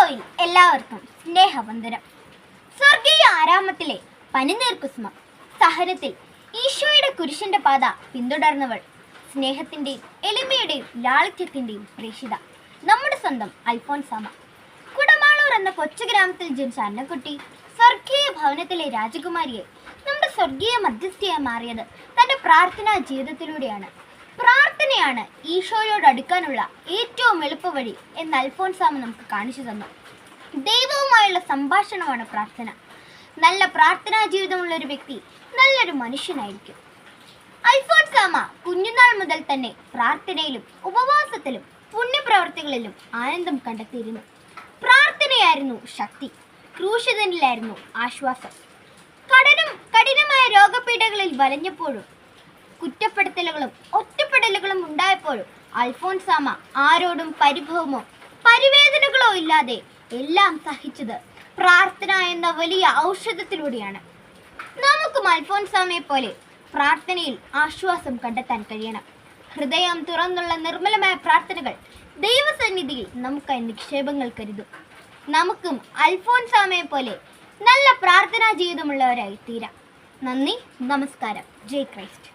ഈശോയിൽ എല്ലാവർക്കും സ്നേഹവന്ദനം. സ്വർഗീയ ആരാമത്തിലെ പനിനീർ കുസുമം സഹനത്തിൽ ഈശോയുടെ കുരിശിന്റെ പാത പിന്തുടർന്നവൾ, സ്നേഹത്തിന്റെയും എളിമയുടെയും ലാളിത്യത്തിന്റെയും പ്രേക്ഷിത, നമ്മുടെ സ്വന്തം അൽഫോൻസാമ്മ. കുടമാളൂർ എന്ന കൊച്ചു ഗ്രാമത്തിൽ ജനിച്ച അന്നക്കുട്ടി സ്വർഗീയ ഭവനത്തിലെ രാജകുമാരിയെ നമ്മുടെ സ്വർഗീയ മധ്യസ്ഥയായി മാറിയത് തന്റെ പ്രാർത്ഥനാ ജീവിതത്തിലൂടെയാണ്. പ്രാർത്ഥനയാണ് ഈശോയോട് അടുക്കാനുള്ള ഏറ്റവും എളുപ്പവഴി എന്ന് അൽഫോൻസാമ്മ നമുക്ക് കാണിച്ചു തന്നു. ദൈവവുമായുള്ള സംഭാഷണമാണ് പ്രാർത്ഥന. നല്ല പ്രാർത്ഥനാ ജീവിതമുള്ള ഒരു വ്യക്തി നല്ലൊരു മനുഷ്യനായിരിക്കും. അൽഫോൻസാമ്മ കുഞ്ഞുനാൾ മുതൽ തന്നെ പ്രാർത്ഥനയിലും ഉപവാസത്തിലും പുണ്യപ്രവർത്തികളിലും ആനന്ദം കണ്ടെത്തിയിരുന്നു. പ്രാർത്ഥനയായിരുന്നു ശക്തി, ക്രൂശിതനിലായിരുന്നു ആശ്വാസം. കഠിനമായ രോഗപീഠകളിൽ വലഞ്ഞപ്പോഴും കുറ്റപ്പെടുത്തലുകളും ഒറ്റപ്പെടലുകളും ഉണ്ടായപ്പോഴും അൽഫോൻസാമ്മ ആരോടും പരിഭവമോ പരിവേദനകളോ ഇല്ലാതെ എല്ലാം സഹിച്ചത് പ്രാർത്ഥന എന്ന വലിയ ഔഷധത്തിലൂടെയാണ്. നമുക്കും അൽഫോൻസാമ്മയെ പോലെ പ്രാർത്ഥനയിൽ ആശ്വാസം കണ്ടെത്താൻ കഴിയണം. ഹൃദയം തുറന്നുള്ള നിർമ്മലമായ പ്രാർത്ഥനകൾ ദൈവസന്നിധിയിൽ നമുക്കായി നിക്ഷേപങ്ങൾ കരുതും. നമുക്കും അൽഫോൻസാമ്മയെ പോലെ നല്ല പ്രാർത്ഥനാ ജീവിതമുള്ളവരായി തീരാം. നന്ദി, നമസ്കാരം. ജയ് ക്രൈസ്റ്റ്.